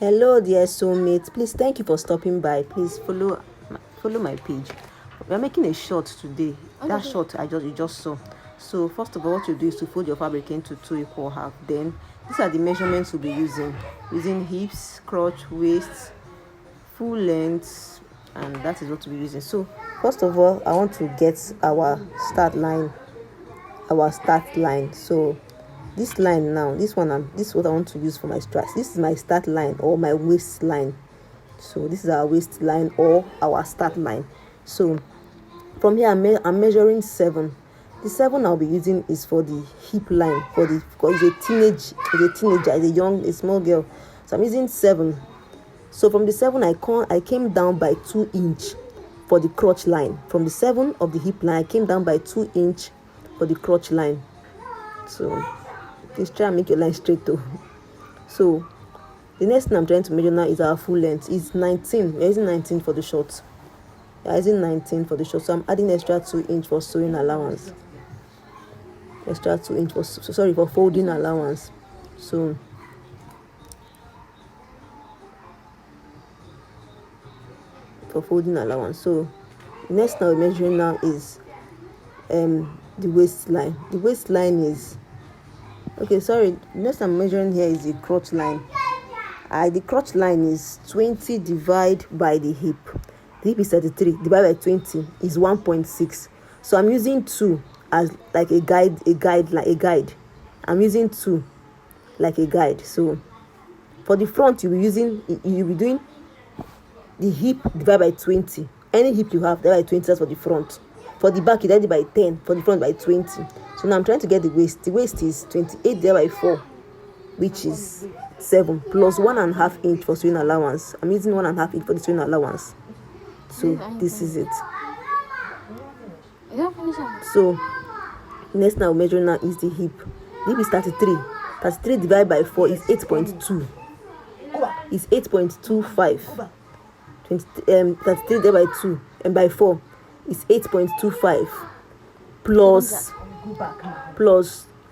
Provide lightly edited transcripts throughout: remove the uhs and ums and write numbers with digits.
Hello, dear soulmates. Please, thank you for stopping by. Please follow my page. We are making a short today. That short you just saw. So first of all, what you do is to fold your fabric into 2 equal half. Then these are the measurements we'll be using hips, crotch, waist, full length, and that is what we'll be using. So first of all, I want to get our start line. So this line now, this is what I want to use for my straps. This is my start line or my waistline. So this is our waistline or our start line. So from here I'm measuring 7. The 7 I'll be using is for the hip line, because it's a small girl. So I'm using 7. So from the 7 I came down by 2 inch for the crotch line. From the 7 of the hip line I came down by 2 inch for the crotch line. So please try and make your line straight though. So the next thing I'm trying to measure now is our full length. It's 19. We're using 19 for the short. So I'm adding extra 2 inch for sewing allowance. Extra 2 inch for folding allowance. So for folding allowance. So next now we're measuring now is the waistline. The waistline is next I'm measuring here is the crotch line. The crotch line is 20 divided by the hip. The hip is 33 divided by 20 is 1.6. So I'm using 2 as like a guide. I'm using 2 like a guide. So for the front you'll be doing the hip divided by 20. Any hip you have divided by 20, that's for the front. For the back you divide it by 10, for the front by 20. So now I'm trying to get the waist. The waist is 28 divided by 4, which is 7 plus 1.5 inch for sewing allowance. I'm using 1.5 inch for the sewing allowance. So this is it. So next now measuring now is the hip. The hip is 33. 33 divided by 4 is 8.2. It's 8.25. 33 divided by 2 and by 4 is 8.25 plus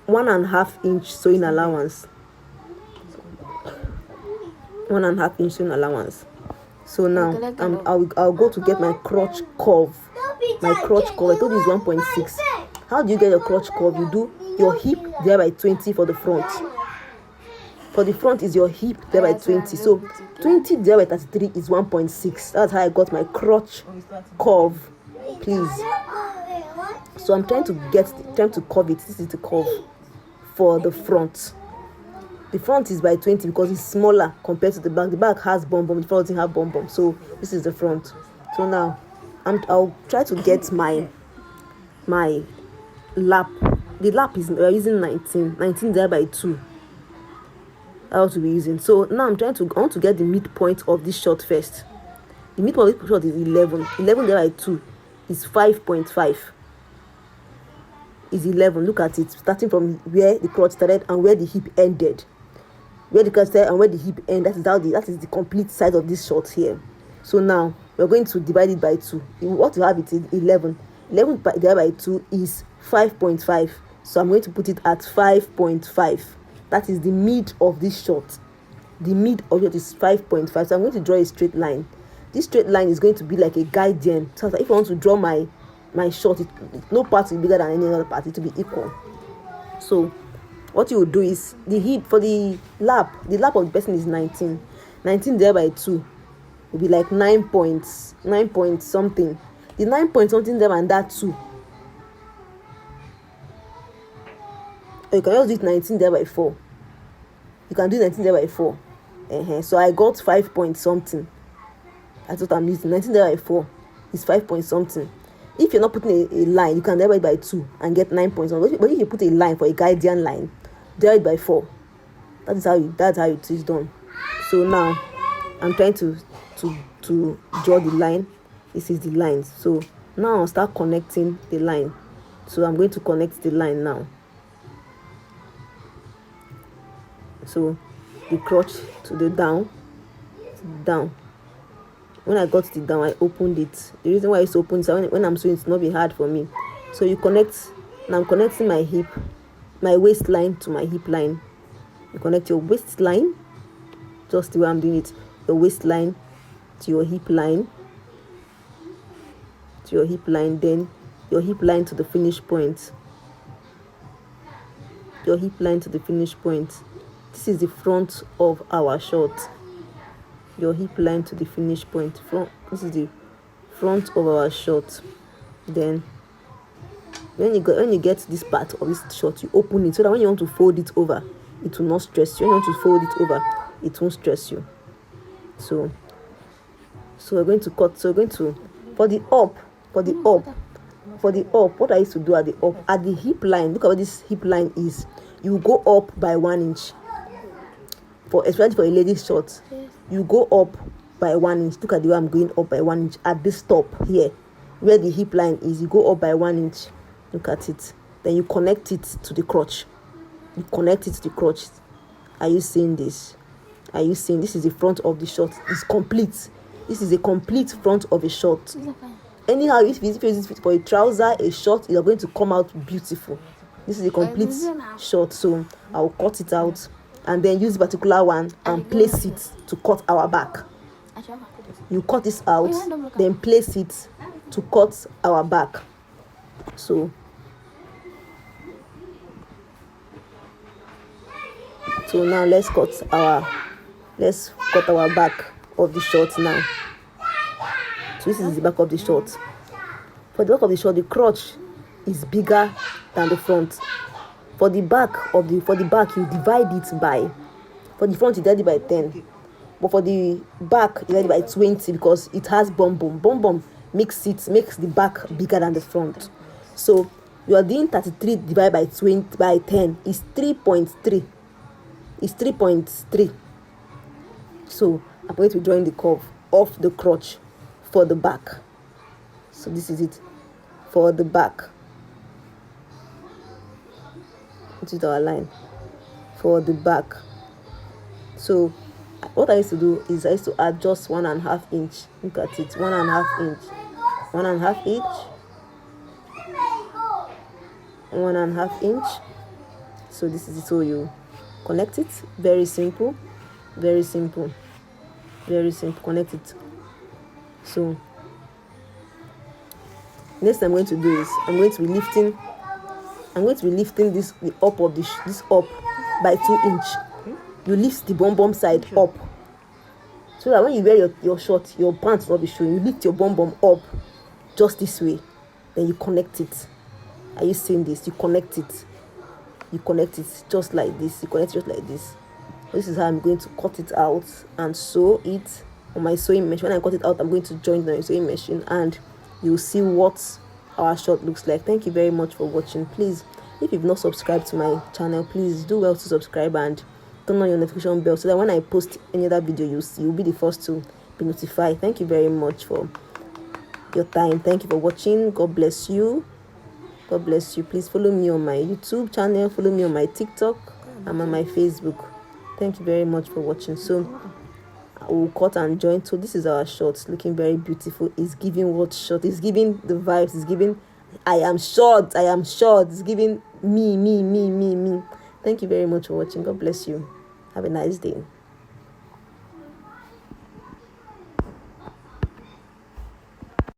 1.5 inch sewing allowance. 1.5 inch sewing allowance. So now I'll go to get my crotch curve. I told you is 1.6. How do you get your crotch curve? You do your hip divided by 20 for the front. For the front is your hip divided by 20. So 20 divided by 33 is 1.6. That's how I got my crotch curve. Please. So I'm trying to curve it. This is the curve for the front. The front is by 20 because it's smaller compared to the back. The back has bum. The front doesn't have bum. So this is the front. So now I'll try to get my lap. The lap we're using 19 divided by 2. That's what we're using. So now I want to get the midpoint of this short first. The midpoint of this short is 11. 11 divided by 2 is 5.5. Is 11. Look at it, starting from where the crotch started and where the hip ended. Where the crotch started and where the hip ended. That is the complete size of this short here. So now we're going to divide it by 2. What you have it is 11. 11 divided by 2 is 5.5. So I'm going to put it at 5.5. That is the mid of this short. The mid of it is 5.5. So I'm going to draw a straight line. This straight line is going to be like a guardian. So if I want to draw my short, no part will be bigger than any other part. It will be equal. So what you will do is the hip for the lap of the person is 19. 19 divided by 2 will be like 9 point something. The 9 point something there and that 2. Or you can just do it 19 divided by 4. You can do 19 divided by 4. So I got 5 point something. That's what I'm using. 19 divided by 4 is 5 point something. If you're not putting a line, you can divide by 2 and get 9 points. But if you put a line for a guardian line, divide by 4. That's how it is done. So now I'm trying to draw the line. This is the line. So now I'll start connecting the line. So I'm going to connect the line now. So the crotch to the down. When I got it down, I opened it. The reason why it's open is when I'm sewing, it's not be hard for me. So you connect. Now I'm connecting my waistline to my hip line. You connect your waistline just the way I'm doing it. Your waistline to your hip line, then your hip line to the finish point. Your hip line to the finish point. This is the front of our short. Your hip line to the finish point. This is the front of our short. Then when you get to this part of this short, you open it so that when you want to fold it over, it will not stress you. When you want to fold it over, it won't stress you. So we're going to cut. So we're going to for the up, what I used to do at the hip line. Look at what this hip line is. You go up by 1 inch. Especially for a lady's short, you go up by 1 inch. Look at the way I'm going up by 1 inch at this top here, where the hip line is. You go up by 1 inch. Look at it. Then you connect it to the crotch. Are you seeing this? This is the front of the short. It's complete. This is a complete front of a short. Anyhow, if it's for a trouser, a short, you're going to come out beautiful. This is a complete short. So I'll cut it out and then use the particular one and place it to cut our back. You cut this out, then place it to cut our back. So now let's cut our back of the short now. So this is the back of the short. For the back of the short, the crotch is bigger than the front. For the back, you divide it by. For the front, you divide it by 10. But for the back, you divide it by 20 because it has bum bum. Bum bum makes the back bigger than the front. So you are doing 33 divided by 20 by 10 is 3.3. It's 3.3. So I'm going to be drawing the curve off the crotch for the back. So this is it for the back. This is our line for the back. So what I used to do is I used to add just 1.5 inch. Look at it, 1.5 inch, 1.5 inch, 1.5 inch. So this is it. So you connect it. Very simple. Connect it. So next I'm going to do is I'm going to be lifting this up of this up by 2 inch. You lift the bum bum side up so that when you wear your short, your pants will not be showing. You lift your bum bum up just this way, then you connect it. Are you seeing this? You connect it just like this. This is how I'm going to cut it out and sew it on my sewing machine. When I cut it out, I'm going to join the sewing machine and you'll see what our short looks like. Thank you very much for watching. Please, if you've not subscribed to my channel, please do well to subscribe and turn on your notification bell so that when I post any other video, you'll be the first to be notified. Thank you very much for your time. Thank you for watching. God bless you. Please follow me on my YouTube channel, follow me on my TikTok, and on my Facebook. Thank you very much for watching. So I will cut and join. So this is our short, looking very beautiful. It's giving what short? It's giving the vibes. It's giving I am short. It's giving me. Thank you very much for watching. God bless you. Have a nice day.